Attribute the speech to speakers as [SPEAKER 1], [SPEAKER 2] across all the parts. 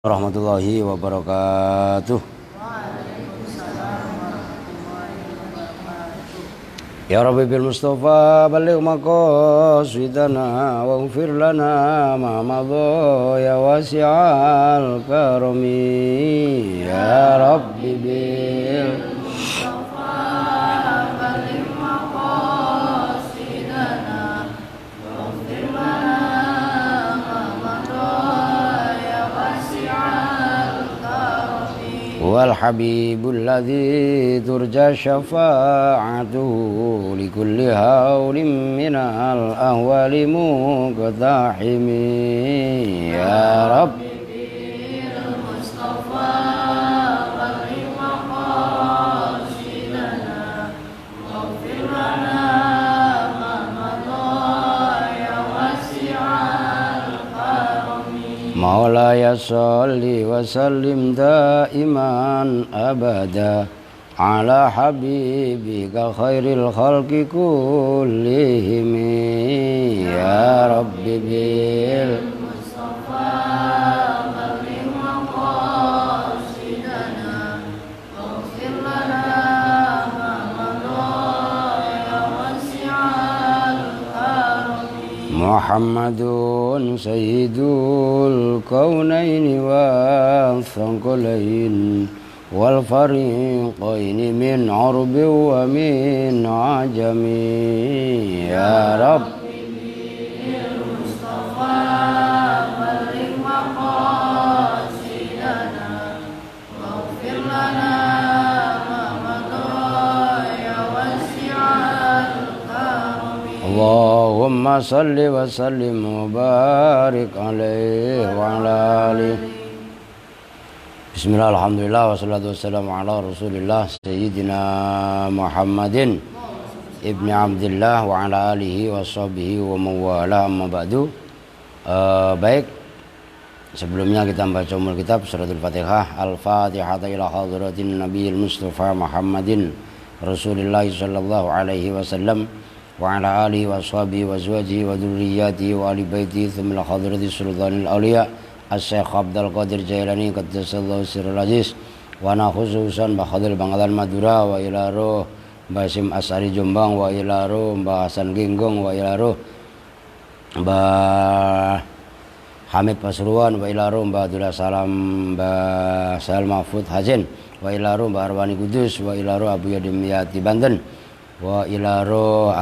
[SPEAKER 1] Warahmatullahi wabarakatuh. Ya Rabbi bil Mustafa baligh maqasidana waghfir lana ma madha ya wasi'al karami. Ya Rabbi bil wal habibul ladzi turja syafa'atuhu li kulli haulin minal ahwali muqtahimi. Ya Rabbi Maulaya sholli wa sallim daiman abada ala habibika khairil khalqi kullihim. Ya Rabbi bil Mustafa baligh maqasidana waghfir lana ma madha ya wasi'al karami. Muhammadun sayyidul kaunaini wa thaqalain wal fariqaini min urbi wa min ajami. Ya Rabbi bil Mustafa baligh maqasidana waghfir lana ma madha ya wasi'al karami. Allahumma salli wa sallim wa barik alaihi wa ala alihi. Bismillah, alhamdulillah, wassalatu wassalamu ala rasulillah Sayyidina Muhammadin ibni Abdillah wa ala alihi wa sahbihi wa mawala amma ba'du. Baik, sebelumnya kita membaca umul kitab suratul Fatihah. Al-Fatihah ila hadratin Nabiyil Mustafa Muhammadin Rasulillah sallallahu alaihi wasallam wa ala alihi wa sahbihi wa azwajihi wa dhurriyyatihi wa ali baitihi thumma hadrati sultanil awliya As-Syekh Abdul Qadir Jailani qaddasallahu sirrul aziz wa na khususan Bakhadil Bangkalan Madura wa ila ruh Basim Asari Jombang wa ila ruh Mbah Hasan Genggong wa ila ruh Mbah Hamid Pasuruan wa ila ruh Mbah Abdullah Salam Mbah Sal Mahfud Hasin wa ila ruh Mbah Arwani Kudus wa ila ruh Abu Yadim Yati Banten wa ila ruh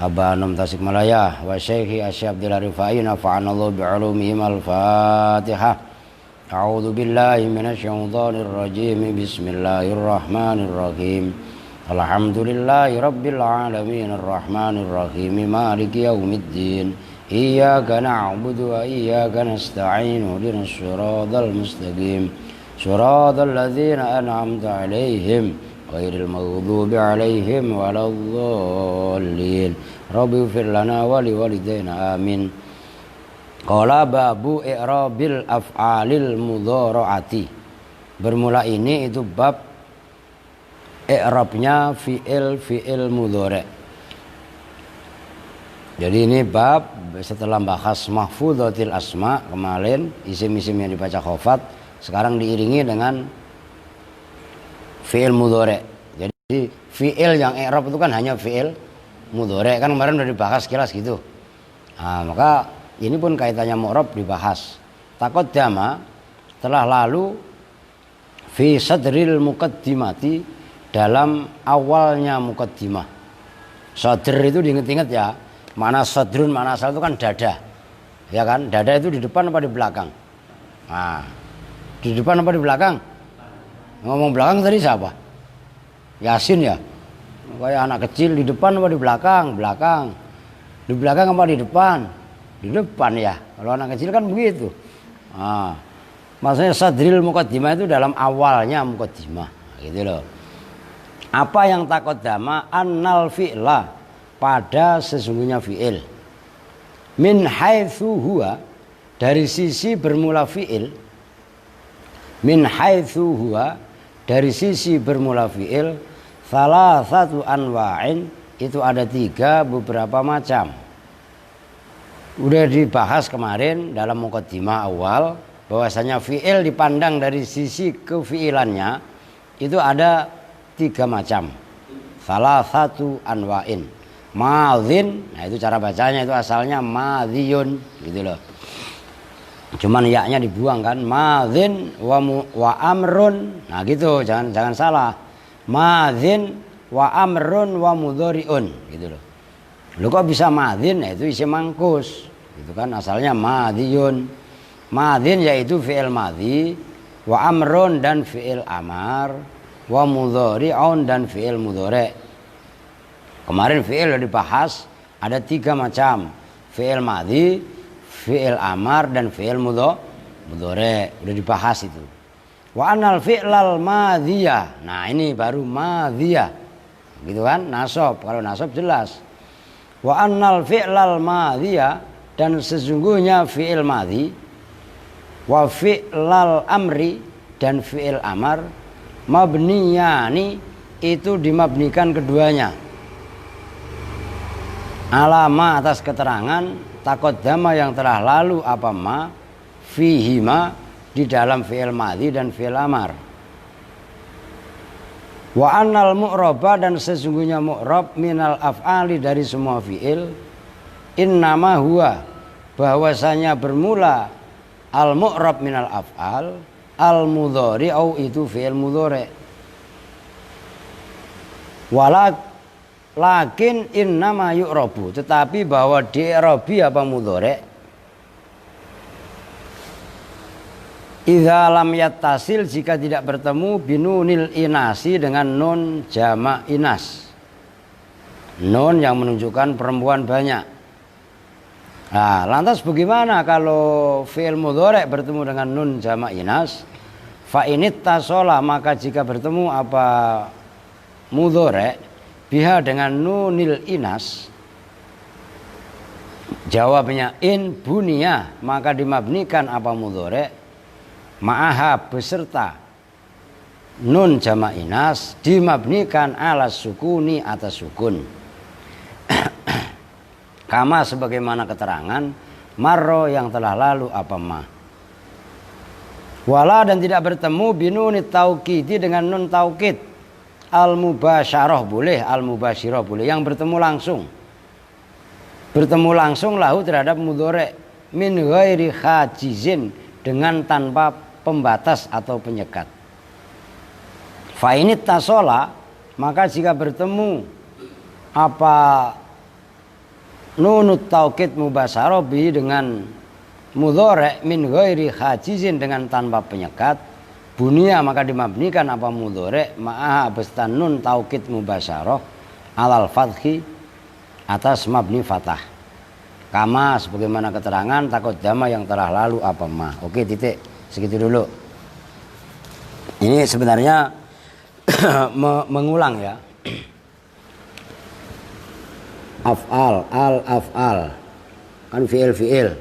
[SPEAKER 1] Aba Anom Tasikmalaya wa Syekhi Asy Abdul Rifai nafa'anallahu bi'ulumihim. Al-Fatihah. A'udzu billahi minasyaitonir rajim. Bismillahirrahmanirrahim. Alhamdulillahi rabbil alamin arrahmanir rahim maliki yaumiddin. Iyyaka na'budu wa iyyaka nasta'in ihdinas siratal mustaqim. Siratal ladzina an'amta 'alaihim ghairil maghdubi 'alaihim waladdallin. Rabbi ighfir lana wa liwalidayna amin. Qala babu i'rabil af'alil mudhara'ati. Bermula ini itu bab i'rabnya fi'il mudhari'. Jadi ini bab setelah bahas mahfudzatil asma kemarin, isim-isim yang dibaca khafat, sekarang diiringi dengan fi'il mudhari'. Jadi fi'il yang i'rab itu kan hanya fi'il mudhari', kan kemarin udah dibahas kilas gitu. Nah, maka ini pun kaitannya mu'rab dibahas. Taqaddama telah lalu fi sadril muqaddimati, dalam awalnya muqaddimah. Sadr itu diingat-ingat ya. Mana sadrun, mana asal itu kan dada. Ya kan? Dada itu di depan apa di belakang? Nah, di depan apa di belakang? Ngomong belakang tadi siapa? Yasin ya? Kayak anak kecil, di depan apa di belakang? Belakang. Di belakang apa di depan? Di depan ya. Kalau anak kecil kan begitu. Nah, maksudnya sadril muqaddimah itu dalam awalnya muqaddimah. Gitu loh. Apa yang taqaddama annal fi'la, pada sesungguhnya fi'il. Min haitsu huwa, dari sisi bermula fi'il. Min haitsu huwa, dari sisi bermula fi'il. Salah satu anwa'in, itu ada 3 beberapa macam. Udah dibahas kemarin dalam muqaddimah awal bahwasanya fi'il dipandang dari sisi kefi'ilannya itu ada 3 macam. Salah satu anwa'in. Madzin, nah itu cara bacanya itu asalnya madziyun gitu loh. Cuman yaknya dibuang kan, madzin wa amrun. Nah gitu, jangan salah. Madzin wa amrun wa mudhari'un gitu loh. Lu kok bisa madzin? Nah, itu isim mangkus. Itu kan asalnya madziyun. Madzin yaitu fi'il madzi, wa amrun dan fi'il amar, wa mudhari'un dan fi'il mudhari'. Kemarin fi'il udah dibahas ada 3 macam. Fi'il madzi, fi'il amar dan fi'il mudhari'. Udah dibahas itu. Wa anal fi'lal madziyah. Nah, ini baru madziyah. Gitu kan? Nasab. Kalau nasab jelas. Wa annal fi'lal madziyah, dan sesungguhnya fi'il madzi, wa fi'lal amri dan fi'il amar, mabniyani itu dimabnikan keduanya. Alama atas keterangan taqaddama yang telah lalu apa ma fihima di dalam fi'il madzi dan fi'il amar. Wa annal mu'raba, dan sesungguhnya mu'rab minal af'ali dari semua fi'il, innama huwa, bahwasanya bermula al mu'rab minal af'al, al mudhari'u itu fi'il mudhari'. Lakin innama yu'rabu, tetapi bahwa di'rabi apa mudhari' idza lam yattasil, jika tidak bertemu binunil inasi dengan nun jamak inas, nun yang menunjukkan perempuan banyak. Nah, lantas bagaimana kalau fi'il mudhari' bertemu dengan nun jamak inas? Fa init tasola, maka jika bertemu apa mudhari' biha dengan nunil inas, jawabnya in bunia, maka dimabnikan apa mudhari' ma'aha beserta nun jamak inas, dimabnikan ala sukuni atas sukun. Kama sebagaimana keterangan marro yang telah lalu apa ma. Wala, dan tidak bertemu binunit taukidi dengan nun taukid. Al mubasyarah boleh, al mubasyirah boleh, yang bertemu langsung. Bertemu langsung lahu terhadap mudhari' min ghairi khajizin, dengan tanpa pembatas atau penyekat. Fa init tasola, maka jika bertemu apa nunut taukid mubasyarah bi dengan mudhari' min ghairi khajizin, dengan tanpa penyekat, bunia maka dimabnikan apa mudhari' ma'aha beserta nun taukid mubasyarah alal fathi atas mabni fathah. Kama sebagaimana keterangan taqaddama yang telah lalu apa ma. Oke, titik. Segitu dulu. Ini sebenarnya mengulang ya. Af'al, al-af'al kan fi'il.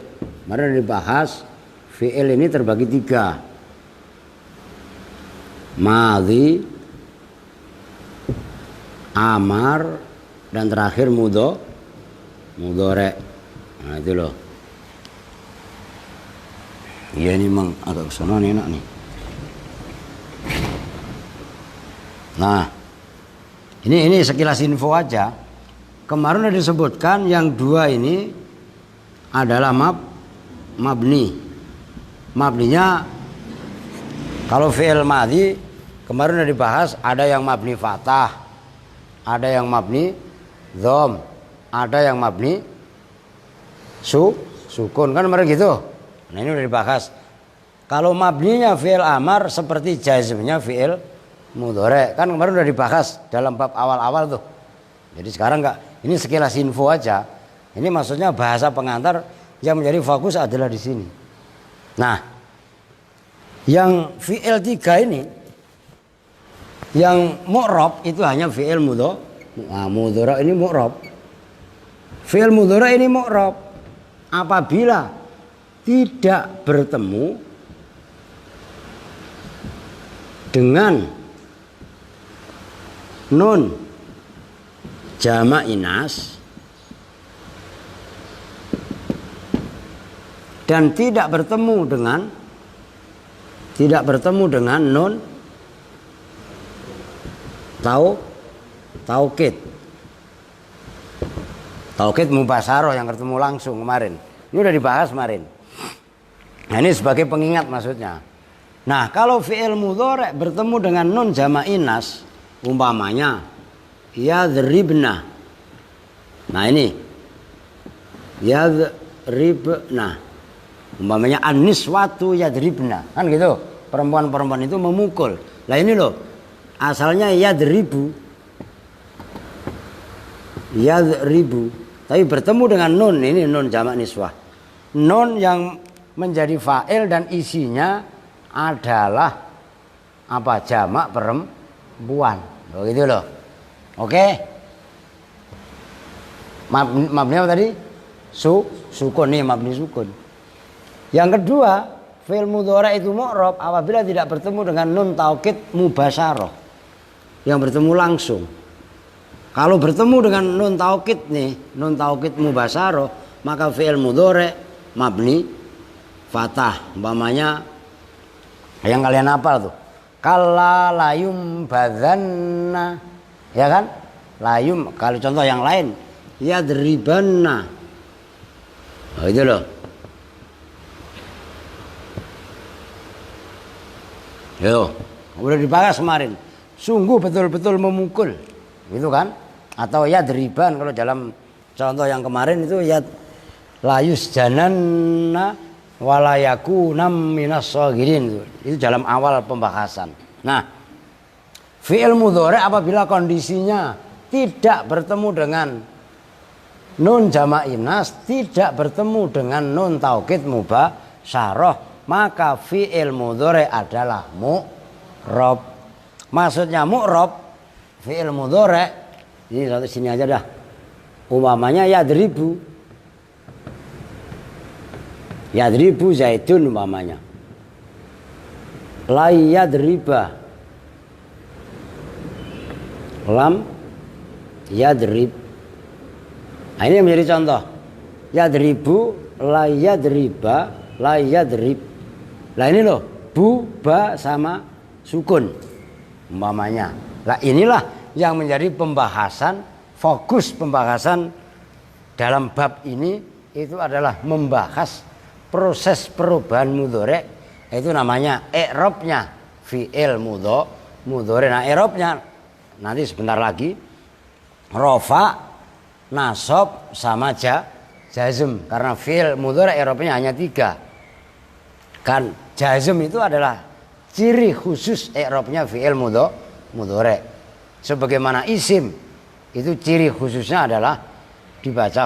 [SPEAKER 1] Kemarin dibahas fi'il ini terbagi 3, madhi, amar, dan terakhir mudhari'. Nah itu loh. Iya, ini memang agak kesana nih, enak nih. Nah ini sekilas info aja. Kemarin sudah disebutkan yang 2 ini adalah mabni. Mabninya kalau fi'il madhi kemarin sudah dibahas, ada yang mabni fathah, ada yang mabni dhom, ada yang mabni sukun, kan kemarin gitu. Nah ini sudah dibahas. Kalau mabninya fi'il amar seperti jazmnya fi'il mudhari', kan kemarin sudah dibahas dalam bab awal-awal tuh. Jadi sekarang enggak, ini sekilas info aja. Ini maksudnya bahasa pengantar, yang menjadi fokus adalah di sini. Nah, yang fi'il 3 ini, yang mu'rab itu hanya fi'il mudhari'. Nah, mudhari' ini mu'rab. Fi'il mudhari' ini mu'rab apabila tidak bertemu dengan nun jamak inas dan tidak bertemu dengan nun taukid. Taukid mubasyarah yang ketemu langsung kemarin. Ini udah dibahas kemarin. Nah, ini sebagai pengingat maksudnya. Nah, kalau fi'il mudhari' bertemu dengan nun jama' inas, umpamanya yadribna. Nah, ini yadribna. Umpamanya an-niswatu yadribna. Kan gitu. Perempuan-perempuan itu memukul. Lah ini loh. Asalnya yadribu. Tapi bertemu dengan nun, ini nun jamak niswah. Nun yang menjadi fa'il dan isinya adalah apa? Jamak perempuan. Begitu loh. Oke. Mabni apa tadi? Sukun nih, mabni sukun. Yang kedua, fi'il mudhari' itu mu'rab apabila tidak bertemu dengan nun taukid mubasyarah yang bertemu langsung. Kalau bertemu dengan nun taukid nih, nun taukid mubasyarah, maka fi'il mudhari' mabni fathah. Umpamanya yang kalian hafal tuh. Kalla layum badanna. Ya kan? Layum, kalau contoh yang lain, yadribanna. Oh, itu loh. Yo, udah dibahas kemarin. Sungguh betul-betul memukul. Gitu kan? Atau yadriban kalau dalam contoh yang kemarin itu layus jananna walayakunam minas shagirin. Itu dalam awal pembahasan. Nah, fi'il mudhari' apabila kondisinya tidak bertemu dengan nun jamak inas, tidak bertemu dengan nun taukid mubasyarah, maka fi'il mudhari' adalah mu'rab. Maksudnya mu'rab fi'il mudhari', ini sini aja dah. Umpamanya yadribu zaidun umpamanya. La yadriba lam yadrib. Nah, ini menjadi contoh. Yadribu la yadriba la yadrib. Lah ini loh, bu ba sama sukun umpamanya. Lah inilah yang menjadi pembahasan, fokus pembahasan dalam bab ini itu adalah membahas proses perubahan mudhari', itu namanya i'rabnya fi'il mudhari'. Nah, i'rabnya nanti sebentar lagi rafa, nasab sama jazm, karena fi'il mudhari' i'rabnya hanya 3. Kan jazm itu adalah ciri khusus i'rabnya fi'il mudhari'. Sebagaimana isim itu ciri khususnya adalah dibaca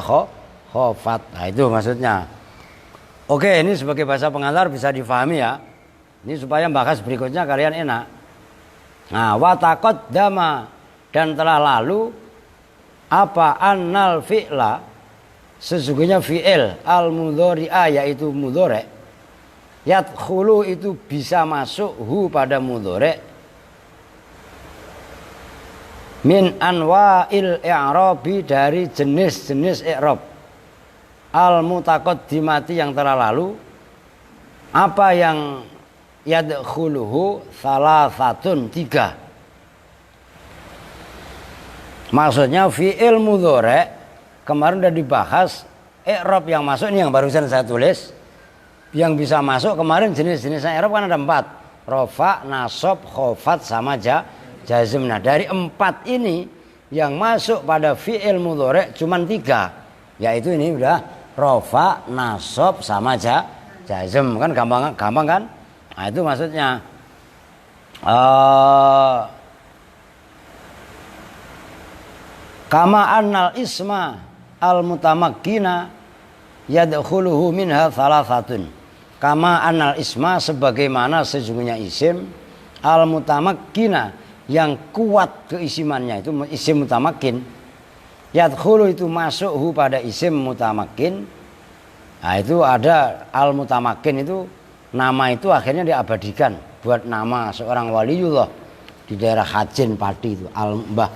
[SPEAKER 1] khofat. Nah, itu maksudnya. Oke, ini sebagai bahasa pengantar bisa difahami ya. Ini supaya bahas berikutnya kalian enak. Nah, wa taqaddama, dan telah lalu apa annal fi'la, sesungguhnya fi'il al mudhari'a yaitu mudhari', yadkhulu itu bisa masuk hu pada mudhari', min anwa'il i'rabi, dari jenis-jenis i'rab al mutaqaddimati yang telah lalu. Apa yang yadkhuluhu salasatun, 3. Maksudnya fi'il mudhari' kemarin udah dibahas i'rab yang masuk, ini yang barusan saya tulis. Yang bisa masuk kemarin jenis-jenis i'rab kan ada 4. Rafa, nasab, khofat sama jazm. Nah, dari 4 ini yang masuk pada fi'il mudhari' cuman 3, yaitu ini udah rafa, nasab sama jazm. Kan gampang kan? Nah, itu maksudnya kama annal isma al mutamakkina yadkhuluhu minha salasatun. Kama annal isma, sebagaimana sesungguhnya isim al mutamakkina yang kuat keisimannya, itu isim mutamakkin. Yadkhulu itu masuk hu pada isim mutamakkin. Nah, itu ada al mutamakkin, itu nama itu akhirnya diabadikan buat nama seorang waliullah di daerah Hajin Pati itu, al Mbah,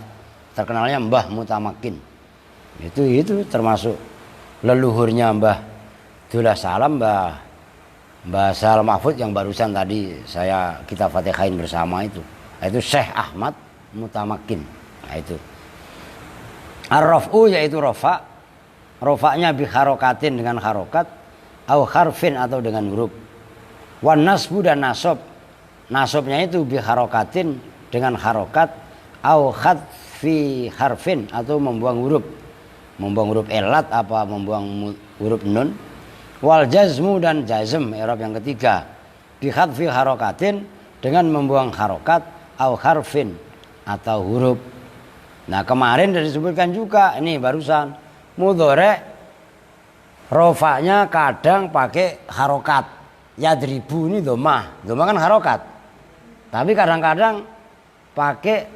[SPEAKER 1] terkenalnya Mbah Mutamakkin. Itu termasuk leluhurnya Mbah Itulah salam Mbah Sal Mahfud yang barusan tadi kita Fatihain bersama itu. Itu Syekh Ahmad Mutamakin. Nah itu. Ar-raf'u yaitu rafa. Rafa'nya bi harokatin dengan harokat, au harfin atau dengan huruf. Wan nasbu dan nasab. Nasabnya itu bi harokatin dengan harokat, au khadfi harfin atau membuang huruf. Membuang huruf elat apa membuang huruf nun. Wal jazmu dan jazm i'rab yang ketiga bi khadfi harokatin dengan membuang harokat au harfin atau huruf. Nah kemarin sudah disebutkan juga ini barusan mudhari rofanya kadang pakai harokat. Yadribu ini domah kan harokat, tapi kadang-kadang pakai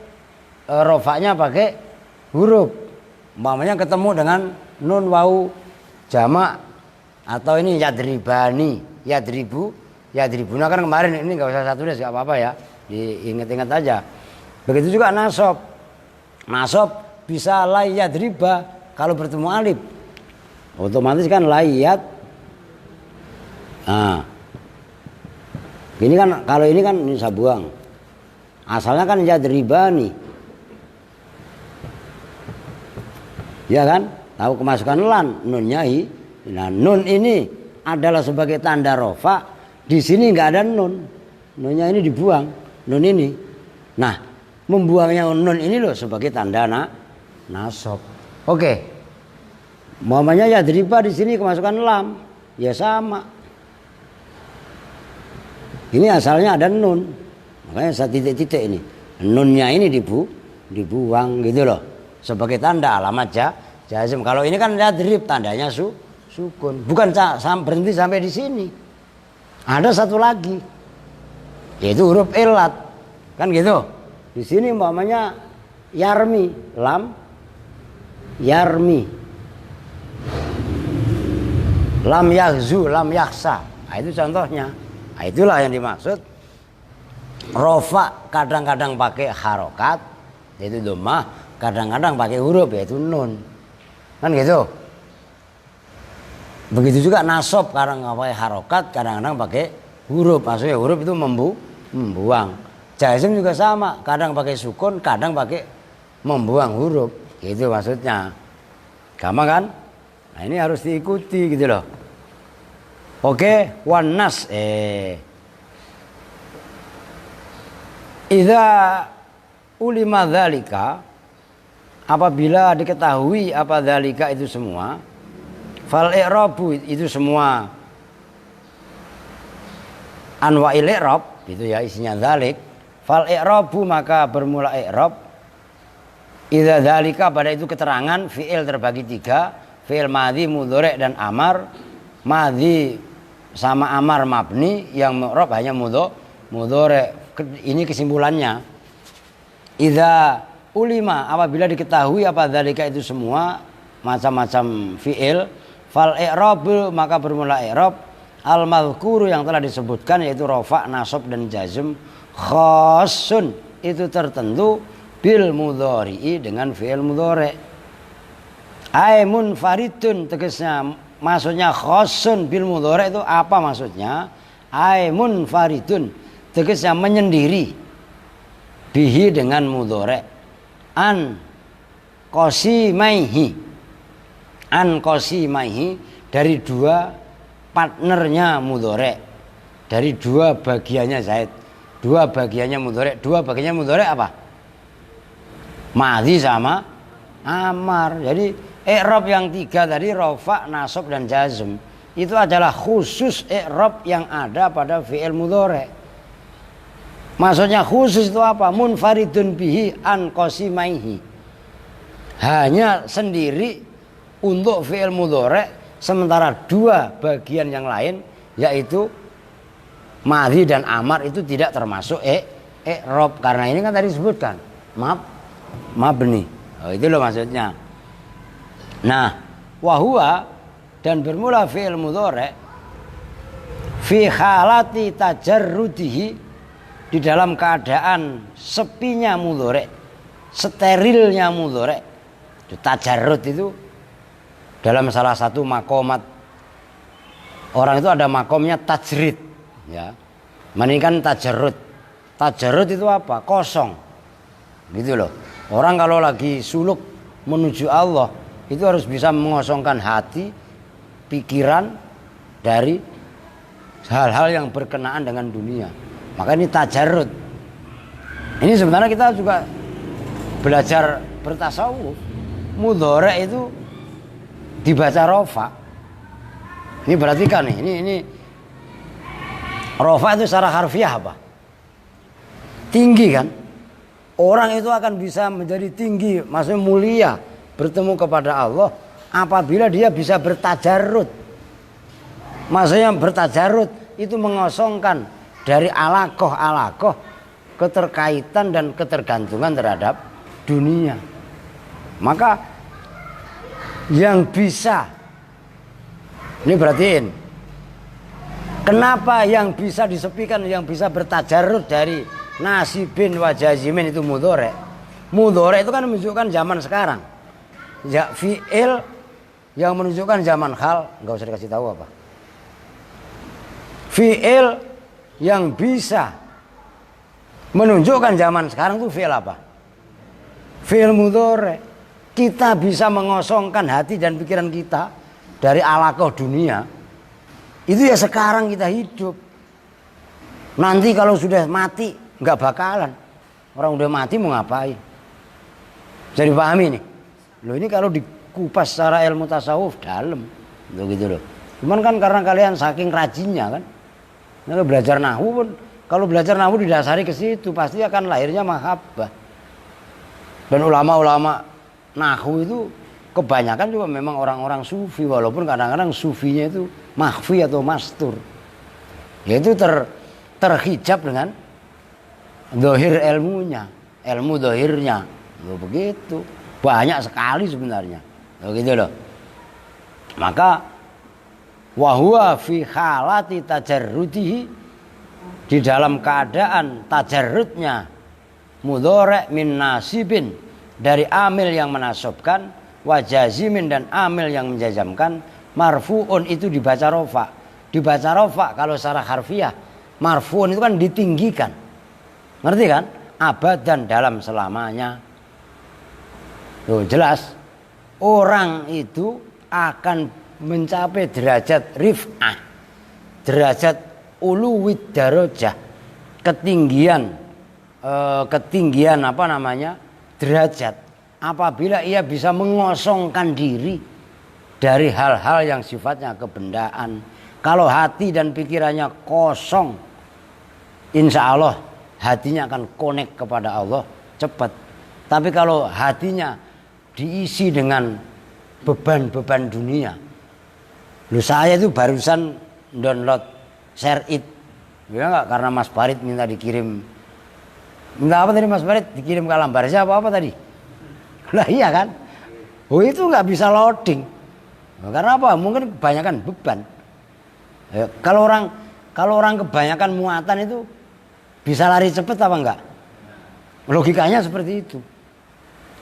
[SPEAKER 1] rofanya pakai huruf. Umpamanya ketemu dengan nun wau jamak atau ini yadribani, yadribuna kan kemarin, ini nggak usah satu deh, nggak apa-apa ya, diingat-ingat aja. Begitu juga nasab bisa la yadriba kalau bertemu alif, otomatis kan layat. Nah, ini kan kalau ini kan ini saya buang, asalnya kan yadribani, ya kan? Tahu kemasukan lan nunnya hi. Nah nun ini adalah sebagai tanda rofa. Di sini nggak ada nun, nunnya ini dibuang, nun ini. Nah membuangnya nun ini loh sebagai tanda nasab. Oke, mamanya yadriba di sini kemasukan lam, ya sama. Ini asalnya ada nun, makanya saya titik-titik ini. Nunnya ini dibuang gitu loh, sebagai tanda alamat jazm. Kalau ini kan yadrib tandanya sukun, bukan berhenti sampai di sini. Ada satu lagi, yaitu huruf elat, kan gitu. Di sini umpamanya yarmi, lam, yarmi, lam yahzu, lam yaksa. Nah, itu contohnya. Nah, itulah yang dimaksud. Rofa kadang-kadang pakai harokat, yaitu domah, kadang-kadang pakai huruf, yaitu nun, kan gitu. Begitu juga nasab kadang pakai harokat, kadang-kadang pakai huruf. Maksudnya huruf itu membuang. Jazm juga sama, kadang pakai sukun, kadang pakai membuang huruf. Gitu maksudnya. Gampang kan? Nah ini harus diikuti gitu loh. Oke, wan nas idza ulima dzalika, apabila diketahui apa dzalika itu semua, fal i'rabu itu semua anwa'il i'rab itu ya isinya dzalik. Fal i'rabu maka bermula i'rab idza dzalika pada itu keterangan fi'il terbagi tiga, fi'il madhi, mudhari dan amar. Madhi sama amar mabni, yang mu'rab hanya mudhari. Ini kesimpulannya. Idza ulima apabila diketahui apa dzalika itu semua macam-macam fi'il, fal i'rab maka bermula i'rab al mazkuru yang telah disebutkan, yaitu rafa, nasab dan jazm, khassun itu tertentu bil mudhari'i dengan fi'il mudhari. Ai munfaridun tegasnya, maksudnya khassun bil mudhari itu apa maksudnya? Ai munfaridun tegasnya menyendiri bihi dengan mudhari, an qasimaihi dari dua partnernya mudhari, dari dua bagiannya zaid, dua bagiannya mudhari. Dua bagiannya mudhari apa? Madhi sama amar. Jadi i'rab yang tiga tadi, rafa, nasab dan jazm, itu adalah khusus i'rab yang ada pada fi'il mudhari. Maksudnya khusus itu apa? Munfaridun bihi an qasimaihi, hanya sendiri untuk fi'il mudhari, sementara dua bagian yang lain yaitu madhi dan amar itu tidak termasuk i'rab, karena ini kan tadi disebutkan mabni. Oh, itu loh maksudnya. Nah, wahua dan bermula fi'il mudhari fi halati tajarrudihi, di dalam keadaan sepinya mudhari, sterilnya mudhari. Tajarrud itu dalam salah satu makomat Orang itu ada makomnya tajrid, ya. Ini kan tajarrud. Tajarrud itu apa? Kosong. Gitu loh. Orang kalau lagi suluk menuju Allah, itu harus bisa mengosongkan hati, pikiran dari hal-hal yang berkenaan dengan dunia. Maka ini tajarrud. Ini sebenarnya kita juga belajar bertasawuf. Mudhari itu dibaca rofa. Ini berarti kan ini rofa itu secara harfiah apa? Tinggi kan? Orang itu akan bisa menjadi tinggi, maksudnya mulia, bertemu kepada Allah apabila dia bisa bertajarrud. Maksudnya bertajarrud itu mengosongkan dari alaqah keterkaitan dan ketergantungan terhadap dunia. Maka yang bisa, ini perhatiin, kenapa yang bisa disepikan, yang bisa bertajarrud dari nasibin wa jazimin itu mudhari. Mudhari itu kan menunjukkan zaman sekarang. Ya, fi'il yang menunjukkan zaman hal, enggak usah dikasih tahu apa. Fi'il yang bisa menunjukkan zaman sekarang itu fi'il apa? Fi'il mudhari. Kita bisa mengosongkan hati dan pikiran kita dari alaqah dunia. Itu ya sekarang kita hidup. Nanti kalau sudah mati nggak bakalan. Orang udah mati mau ngapain? Bisa dipahami nih. Loh ini kalau dikupas secara ilmu tasawuf dalam. Gitu loh. Cuman kan karena kalian saking rajinnya kan. Nah, belajar nahwu pun kalau belajar nahwu didasari ke situ pasti akan lahirnya mahabbah. Dan ulama-ulama nahwu itu kebanyakan juga memang orang-orang sufi, walaupun kadang-kadang sufinya itu makhfi atau mastur, yaitu terhijab dengan dohir ilmunya, ilmu dohirnya. Begitu banyak sekali sebenarnya, begitu loh. Maka wahwa fi halati tajarrudihi, di dalam keadaan tajarrudnya mudhari min nasibin, dari amil yang menasabkan, wajazimin dan amil yang menjazamkan, marfu'un itu dibaca rofa. Dibaca rofa kalau secara harfiah, marfu'un itu kan ditinggikan. Ngerti kan? Abadan, dalam selamanya. Tuh jelas. Orang itu akan mencapai derajat rif'ah, derajat uluwid darajah, ketinggian apa namanya? Derajat, apabila ia bisa mengosongkan diri dari hal-hal yang sifatnya kebendaan. Kalau hati dan pikirannya kosong, insya Allah hatinya akan connect kepada Allah cepat. Tapi kalau hatinya diisi dengan beban-beban dunia, saya itu barusan download Share It, ya enggak, karena Mas Farid minta dikirim. Minta apa tadi Mas Farid? Dikirim ke alam barzah apa tadi? Lah iya kan? Oh itu nggak bisa loading. Karena apa? Mungkin kebanyakan beban. Ya, kalau orang kebanyakan muatan itu bisa lari cepat apa enggak? Logikanya seperti itu.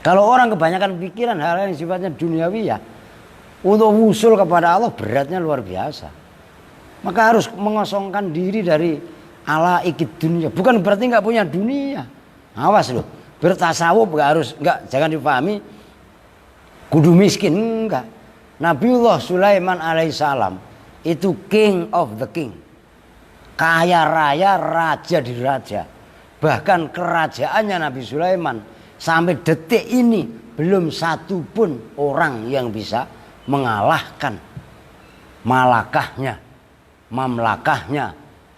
[SPEAKER 1] Kalau orang kebanyakan pikiran hal-hal yang sifatnya duniawi, ya untuk wusul kepada Allah beratnya luar biasa. Maka harus mengosongkan diri dari ala ikid dunia. Bukan berarti nggak punya dunia. Awas loh. Bertasawuf jangan dipahami kudu miskin, enggak. Nabiullah Sulaiman alaihissalam itu king of the king. Kaya raya, raja di raja. Bahkan kerajaannya Nabi Sulaiman sampai detik ini belum satu pun orang yang bisa mengalahkan mamlakahnya,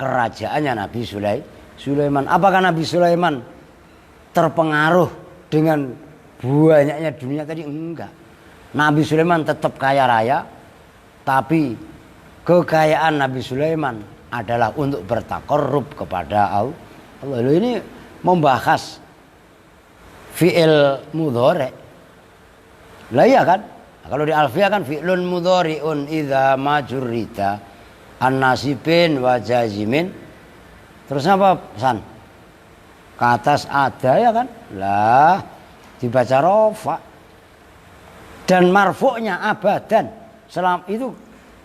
[SPEAKER 1] kerajaannya Nabi Sulaiman. Apakah Nabi Sulaiman terpengaruh dengan banyaknya dunia tadi? Enggak. Nabi Sulaiman tetap kaya raya, tapi kekayaan Nabi Sulaiman adalah untuk bertakarrub kepada Allah. Ini membahas fi'il mudhari. Lah iya kan? Kalau di Alfiyah kan fi'lun mudhari'un idza majurrita an-nasibin wa jazimin. Terus apa pesan? Ke atas ada ya kan? Lah dibaca rofa. Dan marfu'nya abadan. Selam itu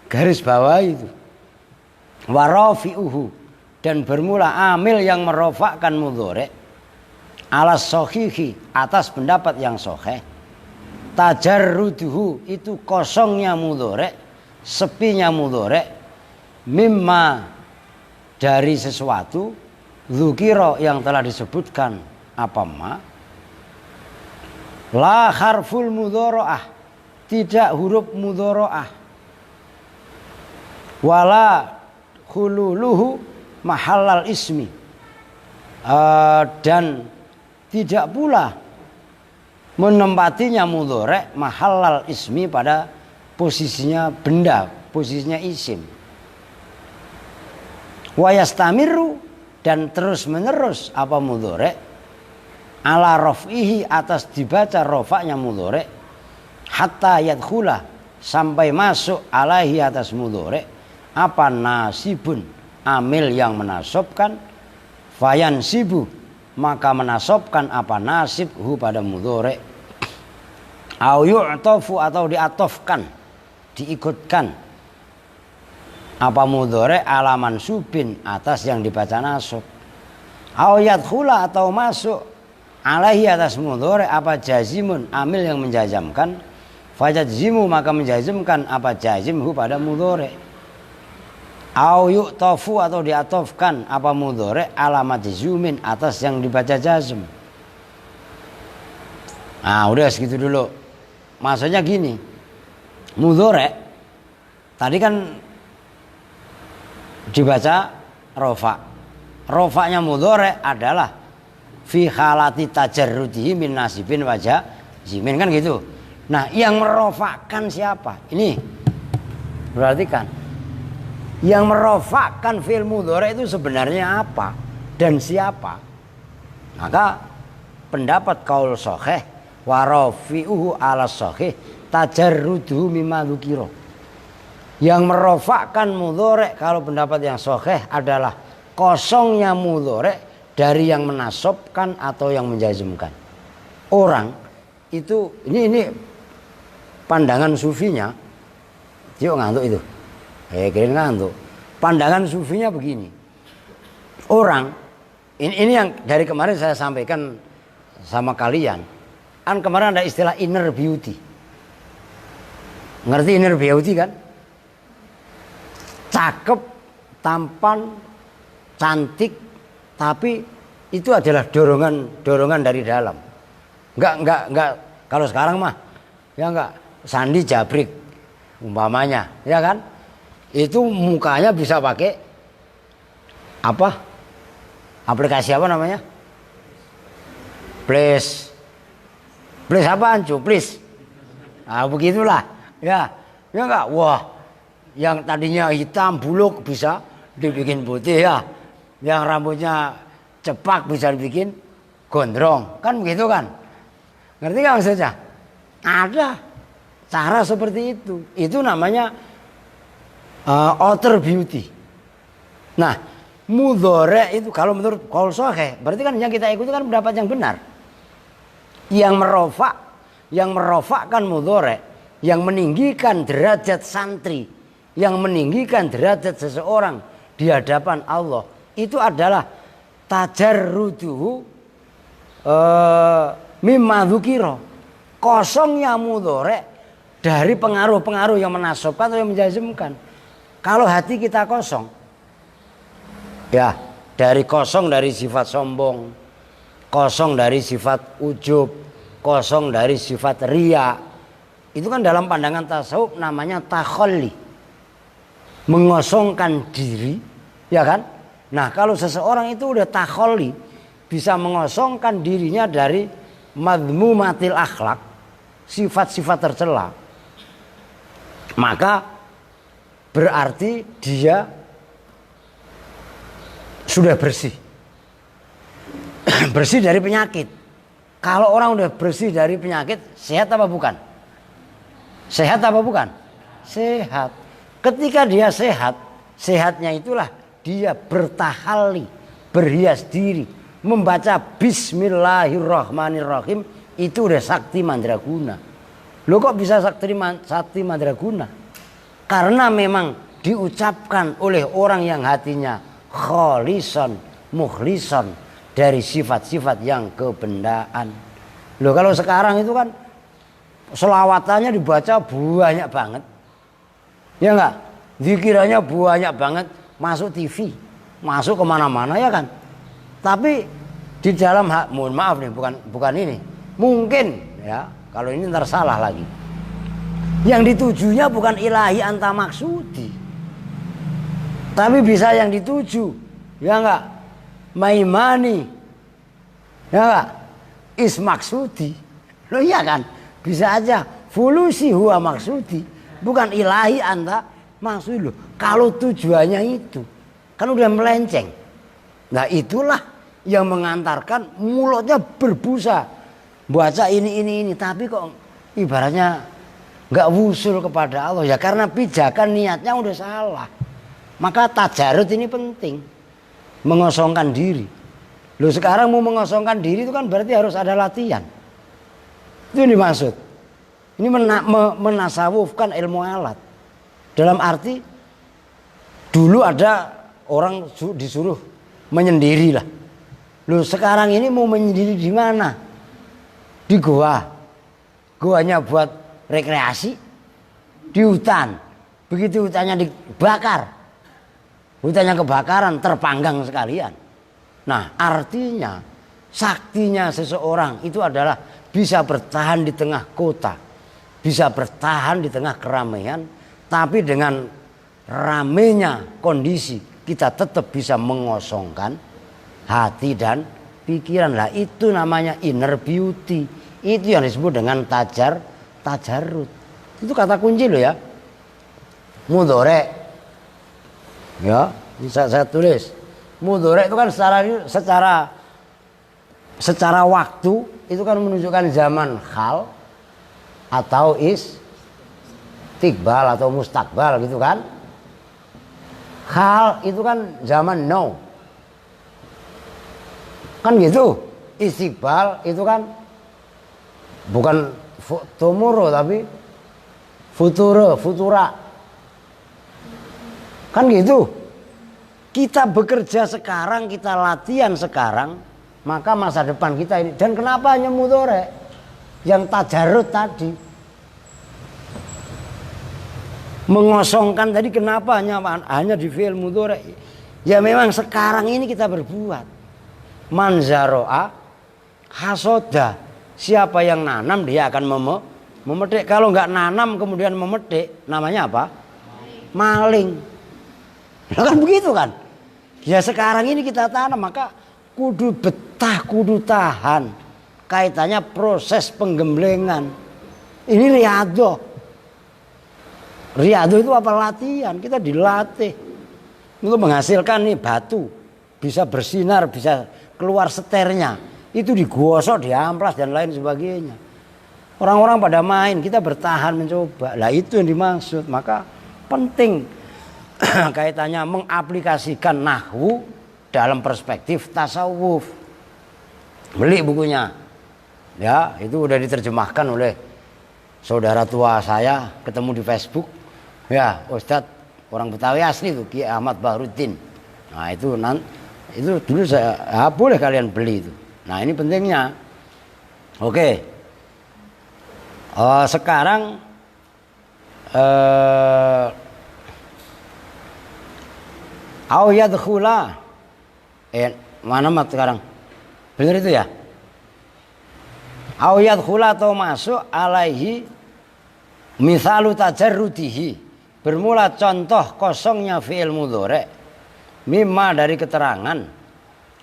[SPEAKER 1] garis bawah itu. Warafi'uhu, dan bermula amil yang merofakkan mudhari alas sohihi, atas pendapat yang soheh. Tajarruduhu, itu kosongnya mudhari, sepinya mudhari, mimma, dari sesuatu, dzukira, yang telah disebutkan apa ma, la harful mudharaah, tidak huruf mudharaah, wala khululuhu mahallal ismi, dan tidak pula menempatinya mudhari mahallal ismi, pada posisinya benda, posisinya isim. Wa yastamiru, dan terus menerus apa mudhari ala raf'ihi, atas dibaca rofaknya mudhari, hatta yadkhula, sampai masuk alaihi, atas mudhari apa nasibun, amil yang menasobkan, fayansibu, maka menasobkan apa nasib hu pada mudhari, au yu'tafu, atau diatofkan, diikutkan apa mudhari ala mansubin, atas yang dibaca nasab, au yadkhula, atau masuk alaihi, atas mudhari apa jazimun, amil yang menjazamkan, fajazzimu, maka menjazimkan apa jazimhu pada mudhari, au yu'tafu, atau diatofkan apa mudhari ala majzumin, atas yang dibaca jazm. Nah, udah segitu dulu. Maksudnya gini, mudhari tadi kan dibaca rofa. Rofaknya mudhari adalah fi halati tajarrudihi min nasibin wajah jimin, kan gitu. Nah, yang merofakkan siapa? Ini perhatikan, yang merofakkan fi'il mudhari itu sebenarnya apa dan siapa? Maka pendapat qaul shahih wa rafi'uhu ala shahih tajarruduhu mimma dzukira. Yang merofakkan mudhari kalau pendapat yang shahih adalah kosongnya mudhari dari yang menasobkan atau yang menjazmkan. Orang itu ini pandangan sufinya, dia ngantuk itu. Kira ngantuk. Pandangan sufinya begini. Orang ini yang dari kemarin saya sampaikan sama kalian. Kan kemarin ada istilah inner beauty. Ngerti inner beauty kan? Cakep, tampan, cantik, tapi itu adalah dorongan dari dalam. Enggak kalau sekarang mah ya enggak, Sandi Jabrik umpamanya, ya kan? Itu mukanya bisa pakai apa? Aplikasi apa namanya? Please apaan cu? Please. Nah, begitulah. Ya enggak? Wah, yang tadinya hitam buluk bisa dibikin putih ya. Yang rambutnya cepak bisa dibikin gondrong. Kan begitu kan? Ngerti gak maksudnya? Ada cara seperti itu. Itu namanya outer beauty. Nah, mudhari itu kalau menurut qaul shahih, berarti kan yang kita ikuti kan pendapat yang benar. Yang merofakkan mudhari, yang meninggikan derajat santri, yang meninggikan derajat seseorang di hadapan Allah, itu adalah tajarruduhu mimma dzukira, kosongnya mudhari dari pengaruh-pengaruh yang menasobkan atau yang menjazmkan. Kalau hati kita kosong, ya kosong dari sifat sombong, kosong dari sifat ujub, kosong dari sifat riya, itu kan dalam pandangan tasawuf namanya takhalli, mengosongkan diri, ya kan? Nah, kalau seseorang itu udah takhalli, bisa mengosongkan dirinya dari madmumatil akhlak, sifat-sifat tercela, maka berarti dia sudah bersih. Bersih dari penyakit. Kalau orang udah bersih dari penyakit, sehat apa bukan? Sehat apa bukan? Sehat. Ketika dia sehat, sehatnya itulah dia bertahalli, berhias diri, membaca Bismillahirrahmanirrahim, itu udah sakti mandraguna. Loh kok bisa sakti mandraguna? Karena memang diucapkan oleh orang yang hatinya kholisan, mukhlisan dari sifat-sifat yang kebendaan. Loh kalau sekarang itu kan selawatannya dibaca banyak banget. Ya enggak? Zikirannya banyak banget, masuk TV, masuk kemana-mana ya kan. Tapi di dalam mohon maaf nih, bukan ini. Mungkin ya, kalau ini ntar salah lagi. Yang ditujunya bukan ilahi anta maksudi. Tapi bisa yang dituju, ya enggak? Maimani. Ya enggak? Is maksudi. Loh iya kan? Bisa aja fulusi huwa maksudi. Bukan ilahi anta maksudi. Loh, kalau tujuannya itu kan udah melenceng. Nah itulah yang mengantarkan mulutnya berbusa. Baca ini. Tapi kok ibaratnya nggak wusul kepada Allah. Ya karena pijakan niatnya udah salah. Maka tajarut ini penting. Mengosongkan diri. Loh sekarang mau mengosongkan diri itu kan berarti harus ada latihan. Itu yang dimaksud. Ini menasawufkan ilmu alat. Dalam arti dulu ada orang disuruh menyendiri lah. Loh sekarang ini mau menyendiri di mana? Di goa. Goanya buat rekreasi. Di hutan. Begitu hutannya dibakar. Hutannya kebakaran, terpanggang sekalian. Nah artinya saktinya seseorang itu adalah bisa bertahan di tengah kota, bisa bertahan di tengah keramaian, tapi dengan ramainya kondisi kita tetap bisa mengosongkan hati dan pikiran. Lah itu namanya inner beauty. Itu yang disebut dengan tajarut. Itu kata kunci loh ya. Mudhore. Ya, bisa saya tulis. Mudhore itu kan secara waktu itu kan menunjukkan zaman hal atau istiqbal atau mustakbal gitu kan. Hal itu kan zaman now. Kan gitu. Istiqbal itu kan bukan tomorrow tapi futura. Kan gitu. Kita bekerja sekarang, kita latihan sekarang, maka masa depan kita ini. Dan kenapa hanya mudhore? Yang tajarut tadi. Mengosongkan tadi kenapa hanya di fi'il mudhore? Ya memang sekarang ini kita berbuat. Manzaro'a hasoda. Siapa yang nanam dia akan memetik. Kalau nggak nanam kemudian memetik, namanya apa? Maling. Nah, kan begitu kan? Ya sekarang ini kita tanam, maka kudu betah, kudu tahan. Kaitannya proses penggemblengan. Ini riyadhah. Riyadhah itu apa? Latihan. Kita dilatih untuk menghasilkan nih batu, bisa bersinar, bisa keluar seternya. Itu digosok, diamplas dan lain sebagainya. Orang-orang pada main, kita bertahan mencoba. Lah itu yang dimaksud. Maka penting kaitannya mengaplikasikan nahwu dalam perspektif tasawuf. Beli bukunya. Ya, itu udah diterjemahkan oleh saudara tua saya, ketemu di Facebook. Ya, Ustadz orang Betawi asli tuh, Ki Ahmad Bahruddin. Nah, itu dulu saya boleh kalian beli itu. Nah, ini pentingnya. Oke. Sekarang au yadkhula. Mana mat sekarang? Benar itu ya? Au yadkhula atau masuk alaihi misalu tajarrudihi. Bermula contoh kosongnya fi'il mudhari. Mimma dari keterangan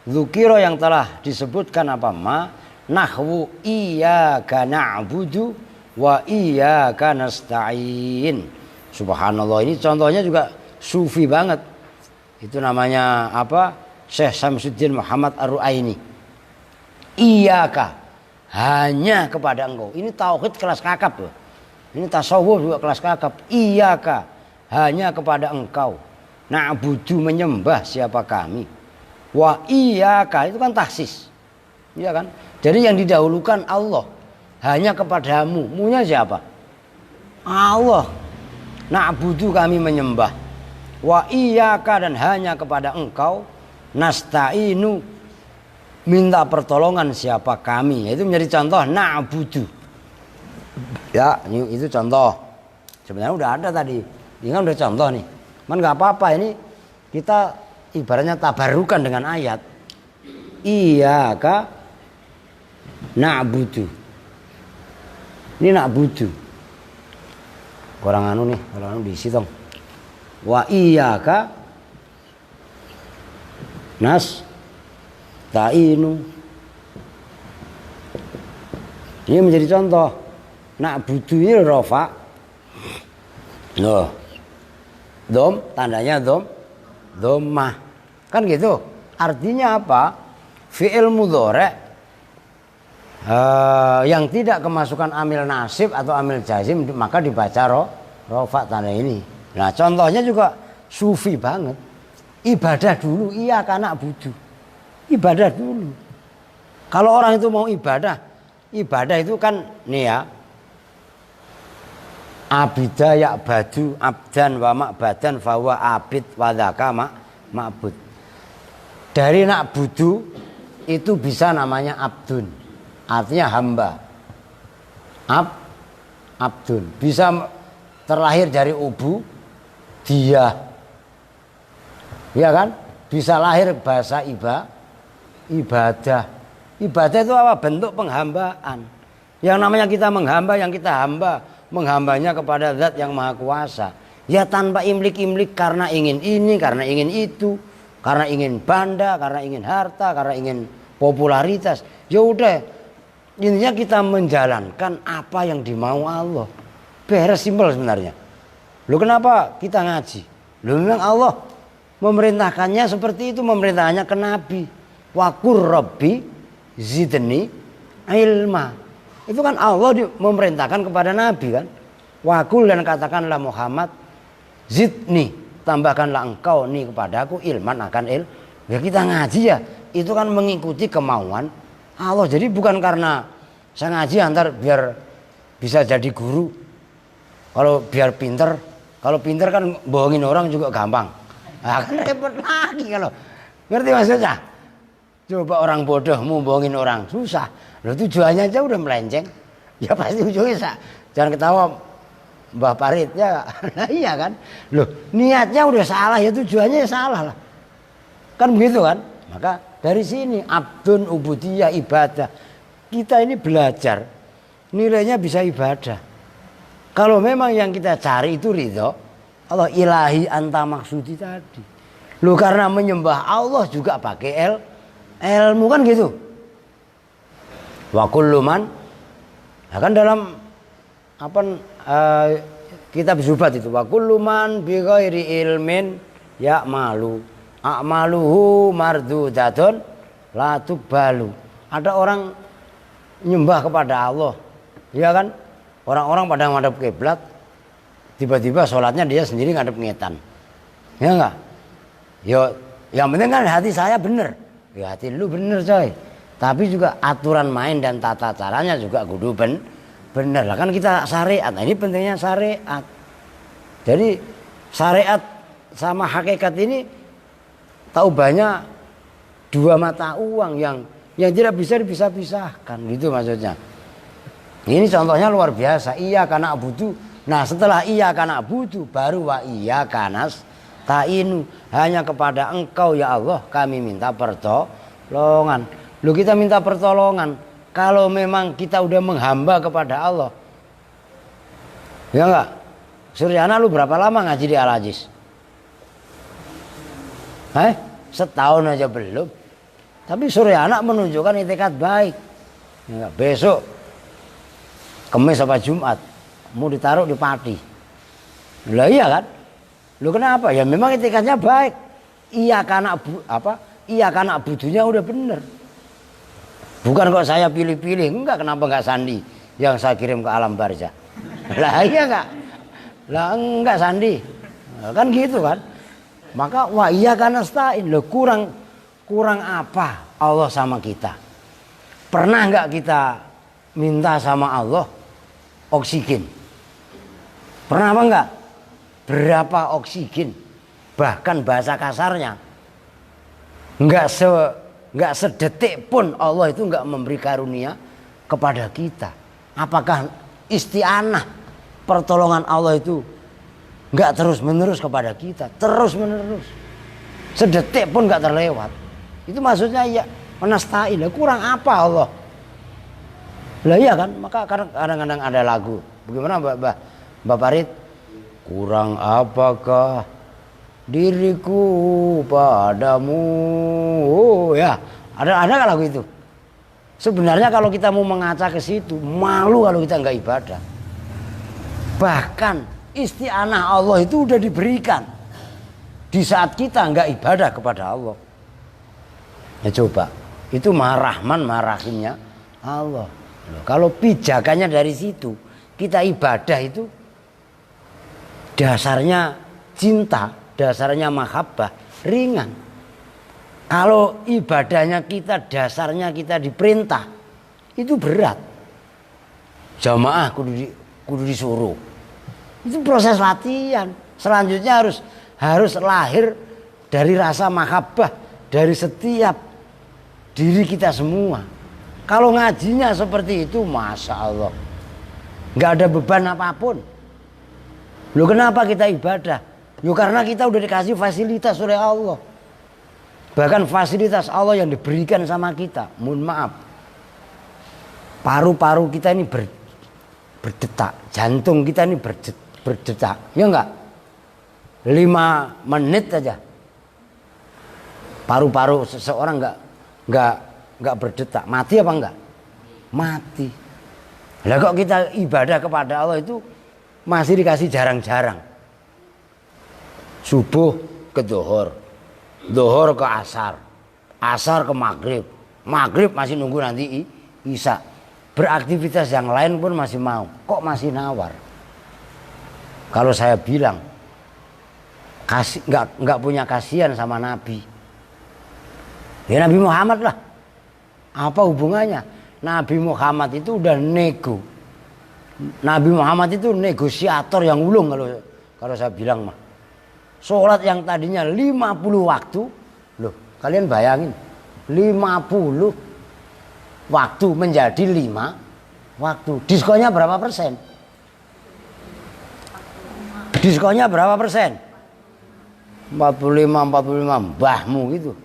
[SPEAKER 1] dzukira yang telah disebutkan apa ma nahwu iyyaka na'budu wa iyyaka nasta'in. Subhanallah, ini contohnya juga sufi banget. Itu namanya apa? Syekh Syamsuddin Muhammad Ar-Ru'aini. Iyaka, hanya kepada engkau. Ini tauhid kelas kakap loh. Ini tasawuf juga kelas kakap. Iyaka, hanya kepada engkau. Na'budu, menyembah siapa kami. Wa iyaka, itu kan taksis. Iya kan? Jadi yang didahulukan Allah. Hanya kepadamu. Munya siapa? Allah. Na'budu, kami menyembah. Wa iyyaka, dan hanya kepada engkau, nasta'inu, minta pertolongan siapa kami. Itu menjadi contoh na'budu. Ya, itu contoh. Sebenarnya udah ada tadi. Ini kan udah contoh nih. Man nggak apa-apa, ini kita ibaratnya tabarukan dengan ayat. Iyyaka na'budu. Ini na'budu. Kurang anu nih, kurang anu diisi dong. Wa iyyaka nasta'inu. Ini menjadi contoh. Na'budu ini rofa. Loh. Dom, tandanya dhammah. Kan gitu. Artinya apa? Fi'il mudhari' yang tidak kemasukan amil nasib atau amil jazim, maka dibaca rofa tanda ini. Nah, contohnya juga sufi banget. Ibadah dulu, iya karena budu. Ibadah dulu. Kalau orang itu mau ibadah itu kan nih ya. Abida ya badu abdan wa ma'badan fawa abid wa dzaka ma'bud. Dari nak budu itu bisa namanya abdun. Artinya hamba. Abdun. Bisa terlahir dari ubu dia. Ya kan? Bisa lahir bahasa ibadah. Ibadah itu apa? Bentuk penghambaan. Yang namanya kita menghamba, yang kita menghambanya kepada zat yang maha kuasa. Ya tanpa imlik-imlik karena ingin ini, karena ingin itu, karena ingin banda, karena ingin harta, karena ingin popularitas. Ya udah, intinya kita menjalankan apa yang dimau Allah. Beres, simpel sebenarnya. Loh kenapa kita ngaji? Loh memang Allah memerintahkannya seperti itu, memerintahkannya ke Nabi. Wa qur rabbi zidni ilma. Itu kan Allah memerintahkan kepada Nabi kan. Wakul, dan katakanlah Muhammad, zidni, tambahkanlah engkau nih kepadaku ilman akan Ya kita ngaji ya, itu kan mengikuti kemauan Allah. Jadi bukan karena saya ngaji antar biar bisa jadi guru. Kalau biar pinter, kalau pinter kan bohongin orang juga gampang. Nah, kan repot lagi kalau. Ngerti maksudnya? Coba orang bodoh mau bohongin orang, susah. Loh tujuannya aja udah melenceng. Ya pasti ujungnya jangan ketawa Mbah Parit ya. Nah iya kan. Loh niatnya udah salah, ya tujuannya ya salah lah. Kan begitu kan. Maka dari sini abdun ubudiyah ibadah. Kita ini belajar nilainya bisa ibadah. Kalau memang yang kita cari itu ridho Allah, ilahi anta maksudi tadi. Loh karena menyembah Allah juga pakai ilmu kan gitu. Wa kullu man, nah kan dalam kitab Zubat itu, wa kullu man bi ghairi ilmin ya'malu a'maluhu mardudatun la tubalu. Ada orang nyembah kepada Allah, ya kan? Orang-orang pada ngadep kiblat, tiba-tiba sholatnya dia sendiri ngadep ngetan, ya enggak? Yo, yang penting kan hati saya bener, ya hati lu bener coy. Tapi juga aturan main dan tata caranya juga kudu bener lah kan kita syariat. Nah, ini pentingnya syariat. Jadi syariat sama hakikat ini tahu banyak dua mata uang yang tidak bisa dipisah-pisahkan gitu maksudnya. Ini contohnya luar biasa. Iya karena abudu. Nah setelah iya karena abudu baru wa iya kanas ta'inu, hanya kepada engkau ya Allah kami minta pertolongan. Loh kita minta pertolongan kalau memang kita udah menghamba kepada Allah. Ya enggak? Suryana lu berapa lama ngaji di Al-Aziz? Setahun aja belum. Tapi Suryana menunjukkan itikat baik. Ya, besok Kamis apa Jumat mau ditaruh di Pati. Lah iya kan? Lu kenapa? Ya memang itikatnya baik. Iya karena Iya karena budunya udah bener. Bukan kok saya pilih-pilih, enggak, kenapa enggak Sandi yang saya kirim ke alam barzah. Lah iya enggak? Lah enggak Sandi. Kan gitu kan? Maka wah iya kan nasta'in. Loh kurang apa Allah sama kita? Pernah enggak kita minta sama Allah oksigen? Pernah apa enggak? Berapa oksigen bahkan bahasa kasarnya, nggak sedetik pun Allah itu nggak memberi karunia kepada kita. Apakah isti'anah pertolongan Allah itu nggak terus menerus kepada kita, terus menerus, sedetik pun nggak terlewat? Itu maksudnya ya menastain, kurang apa Allah? Lah iya kan, maka kadang-kadang ada lagu. Bagaimana Mbak Farid? Kurang apakah diriku padamu? Oh, ya, ada kan lagu itu. Sebenarnya kalau kita mau mengaca ke situ, malu kalau kita nggak ibadah. Bahkan isti'anah Allah itu udah diberikan di saat kita nggak ibadah kepada Allah. Ya coba, itu Maha Rahman Maha Rahimnya Allah. Loh, kalau pijakannya dari situ, kita ibadah itu dasarnya cinta, dasarnya mahabbah, ringan. Kalau ibadahnya kita, dasarnya kita diperintah, itu berat. Jamaah kudu disuruh. Itu proses latihan. Selanjutnya harus lahir dari rasa mahabbah dari setiap diri kita semua. Kalau ngajinya seperti itu, Masya Allah, nggak ada beban apapun. Loh, kenapa kita ibadah? Loh, karena kita udah dikasih fasilitas oleh Allah. Bahkan fasilitas Allah yang diberikan sama kita, mohon maaf, paru-paru kita ini berdetak, jantung kita ini berdetak, ya enggak? 5 menit aja paru-paru seseorang enggak berdetak, mati apa enggak? Mati. Lah kok kita ibadah kepada Allah itu masih dikasih jarang-jarang. Subuh ke zuhur, zuhur ke asar, asar ke maghrib, maghrib masih nunggu nanti isya. Beraktivitas yang lain pun masih mau. Kok masih nawar? Kalau saya bilang nggak punya kasihan sama Nabi. Ya Nabi Muhammad lah. Apa hubungannya? Nabi Muhammad itu udah nego. Nabi Muhammad itu negosiator yang ulung kalau saya bilang mah. Sholat yang tadinya 50 waktu, loh kalian bayangin 50 waktu menjadi 5 waktu. Diskonnya berapa persen? Diskonnya berapa persen? 45 mbahmu gitu.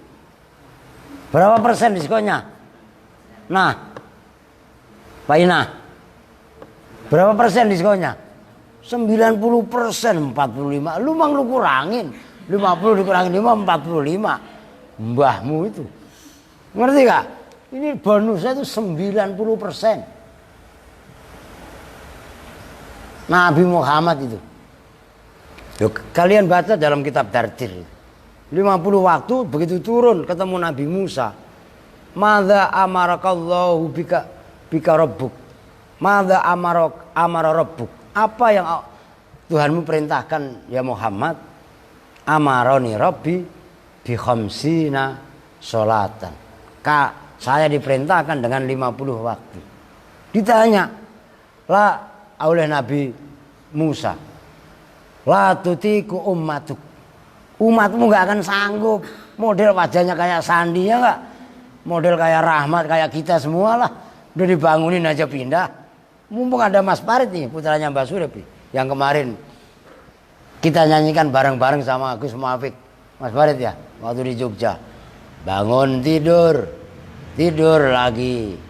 [SPEAKER 1] Berapa persen diskonnya? Nah, Pak Ina, berapa persen diskonnya? 90%, 45. Lu kurangin 50 dikurangin 5, 45. Mbahmu itu. Ngerti gak? Ini bonusnya itu 90%. Nabi Muhammad itu. Yuk, kalian baca dalam kitab Dardir. 50 waktu begitu turun ketemu Nabi Musa. Madza amarakallahu bika rabbuk. Madza amara rabbuk. Apa yang Tuhanmu perintahkan ya Muhammad? Amaroni Rabbi bi khamsina sholatan. Saya diperintahkan dengan 50 waktu. Ditanya lah oleh Nabi Musa, la tutiku ummatuk. Umatmu gak akan sanggup. Model wajahnya kayak Sandi ya gak? Model kayak Rahmat kayak kita semua lah. Udah dibangunin aja pindah. Mumpung ada Mas Farid nih, putranya Mbak Surip nih, yang kemarin kita nyanyikan bareng-bareng sama Gus Muafik, Mas Farid ya, waktu di Jogja. Bangun tidur, tidur lagi.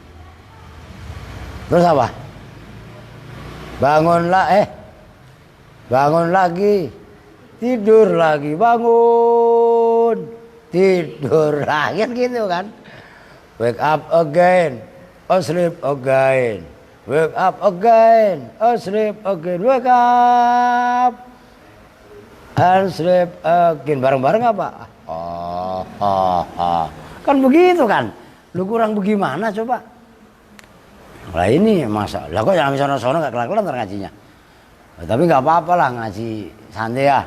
[SPEAKER 1] Terus apa? Bangun lagi, tidur lagi, bangun, tidur lagi, kan gitu kan? Wake up again, asleep again. Wake up again, asleep again, wake up and sleep again. Bareng-bareng apa? Kan begitu kan? Lu kurang bagaimana coba? Lah ini masa, lah kok jangan sono-sono gak kelar-kelar ngajinya. Tapi gak apa-apa lah ngaji santai ya.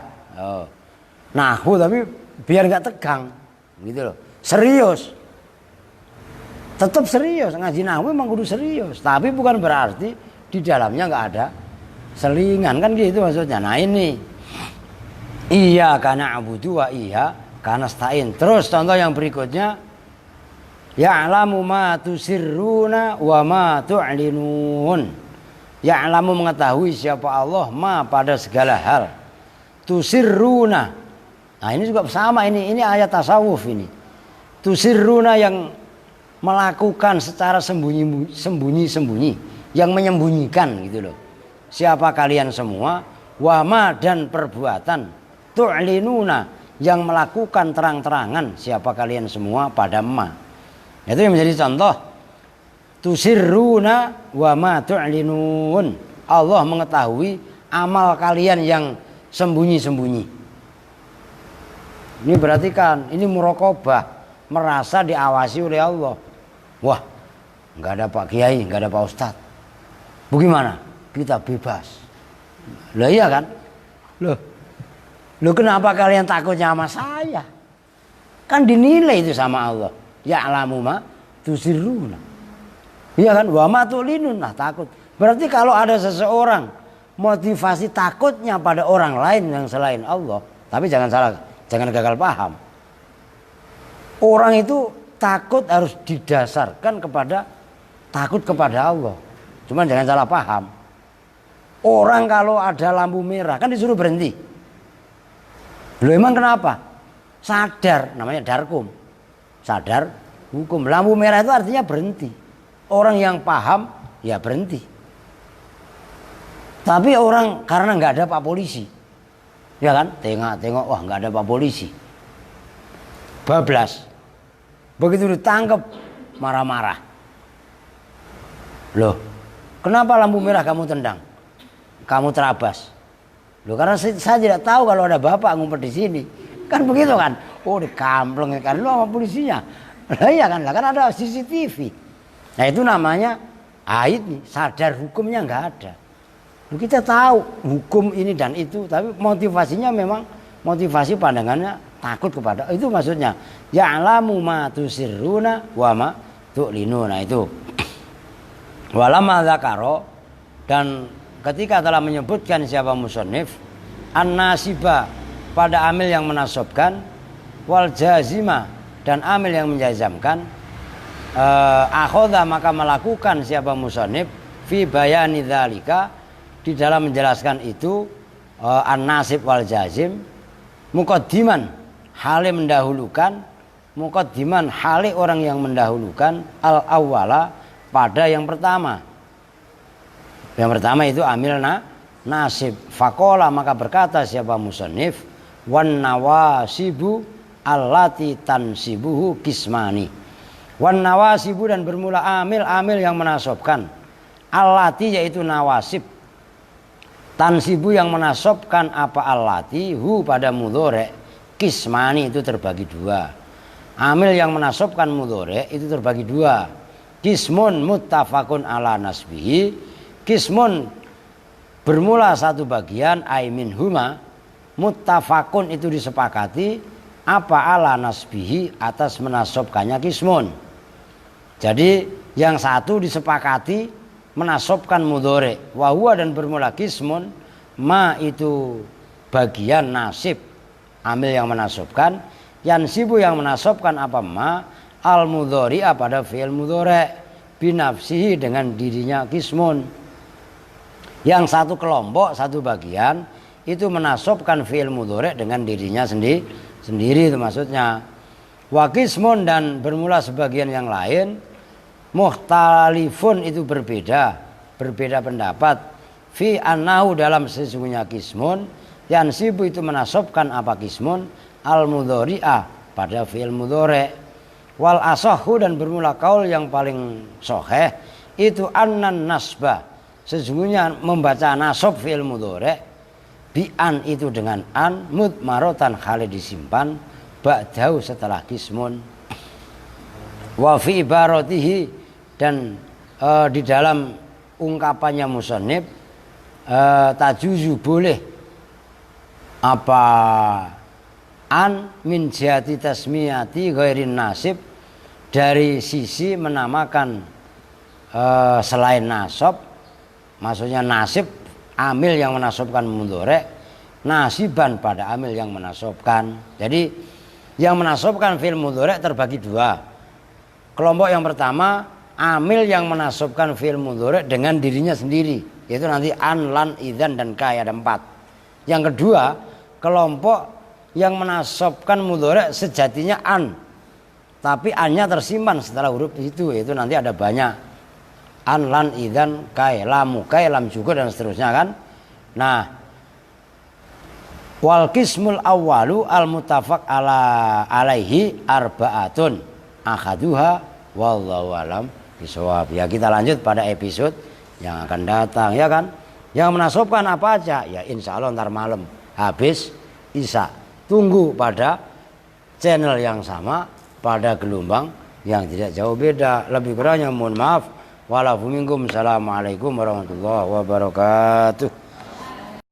[SPEAKER 1] Nahu tapi biar gak tegang gitu loh. Serius. Tetap serius, ngaji nahwu memang kudu serius, tapi bukan berarti di dalamnya nggak ada selingan kan gitu maksudnya. Nah ini Iya karena abudu wa iya karena stain. Terus contoh yang berikutnya, ya'lamu ma tusirruna wa ma tu'linun. Ya'lamu mengetahui siapa Allah ma pada segala hal. Tusirruna. Nah ini juga sama, ini ayat tasawuf ini. Tusirruna yang melakukan secara sembunyi-sembunyi, yang menyembunyikan gitu loh. Siapa kalian semua, wama dan perbuatan, tu'linuna yang melakukan terang-terangan, siapa kalian semua pada ma. Itu yang menjadi contoh. Tusirruna wama tu'linun. Allah mengetahui amal kalian yang sembunyi-sembunyi. Ini berarti kan ini muraqabah, merasa diawasi oleh Allah. Wah, nggak ada Pak Kiai, nggak ada Pak Ustadz. Bagaimana? Kita bebas. Loh iya kan? Loh kenapa kalian takutnya sama saya? Kan dinilai itu sama Allah. Ya'lamu ma tusirruna. Iya kan? Wa ma tu'linun. Nah takut. Berarti kalau ada seseorang motivasi takutnya pada orang lain yang selain Allah, tapi jangan salah, jangan gagal paham. Orang itu takut harus didasarkan kepada takut kepada Allah. Cuman jangan salah paham. Orang kalau ada lampu merah kan disuruh berhenti. Loh emang kenapa? Sadar, namanya darkum. Sadar hukum. Lampu merah itu artinya berhenti. Orang yang paham ya berhenti. Tapi orang karena nggak ada Pak Polisi, ya kan? Tengok, wah nggak ada Pak Polisi. Bablas. Begitu ditangkap marah-marah. Loh, kenapa lampu merah kamu tendang? Kamu terabas. Loh karena saya tidak tahu kalau ada bapak ngumpet di sini. Kan begitu kan? Oh dikampleng kan lu sama polisinya. Lah iya kan? Lah kan ada CCTV. Nah itu namanya ait nih, sadar hukumnya nggak ada. Loh, kita tahu hukum ini dan itu, tapi motivasinya memang motivasi pandangannya takut kepada itu maksudnya. Ya'lamu ma tusirruna wa ma tu'linuna itu. Walamma dzakara, dan ketika telah menyebutkan siapa musannif an-nasiba pada amil yang menasabkan, wal jazima dan amil yang menjazamkan, akhadha maka melakukan siapa musannif fi bayani dzalika di dalam menjelaskan itu an-nasib wal jazim muqaddiman hale mendahulukan, muqaddiman hale orang yang mendahulukan al-awwala pada yang pertama. Yang pertama itu amil nasib. Faqala maka berkata siapa musannif, wan nawasibu allati tansibuhu kismani. Wan nawasibu dan bermula amil yang menasabkan. Allati yaitu nawasib. Tansibu yang menasabkan apa allati hu pada mudhari. Kismani itu terbagi dua. Amil yang menasabkan mudhari itu terbagi dua. Kismun muttafaqun ala nasbihi. Kismun bermula satu bagian aimin huma, muttafaqun itu disepakati apa ala nasbihi atas menasabkannya kismun. Jadi yang satu disepakati menasabkan mudhari, wa huwa dan bermula kismun, ma itu bagian nasib amil yang menasabkan, yansibu yang menasabkan apa ma al mudhari'a pada fi'il mudhari binafsihi dengan dirinya kismun. Yang satu kelompok, satu bagian itu menasabkan fi'il mudhari dengan dirinya sendiri itu maksudnya. Wa kismun dan bermula sebagian yang lain, mukhtalifun itu berbeda pendapat fi annahu dalam sesungguhnya kismun, yansibu itu menasabkan apa kismun al mudhari'a pada fi'il mudhari. Wal asahhu dan bermula kaul yang paling sahih itu annan nasba, sesungguhnya membaca nasab fi'il mudhari bi an itu dengan an mudmaratan khalid disimpan ba'dahu setelah kismun. Wa fi ibaratihi dan di dalam ungkapannya musannif tajuzu boleh apa an min jihati tasmiyati ghairin nasib dari sisi menamakan selain nasab, maksudnya nasib amil yang menasabkan mudhari nasiban pada amil yang menasobkan. Jadi yang menasobkan fi'il mudhari' terbagi dua. Kelompok yang pertama, amil yang menasobkan fi'il mudhari' dengan dirinya sendiri, yaitu nanti an, lan, idzan, dan ka, ada 4. Yang kedua, kelompok yang menasobkan mudhari' sejatinya an, tapi annya tersimpan setelah huruf itu, yaitu nanti ada banyak. An, lan, idzan, kai, lamu, kai, lam juga, dan seterusnya kan. Nah, wal qismul awwalu al muttafaq alaihi arba'atun akhaduha wallahu alam bisawab. Ya, kita lanjut pada episode yang akan datang ya kan. Yang menasobkan apa aja? Ya insya Allah ntar malam habis isya. Tunggu pada channel yang sama, pada gelombang yang tidak jauh beda. Lebih kurangnya mohon maaf. Walaupun minkum. Assalamualaikum warahmatullahi wabarakatuh.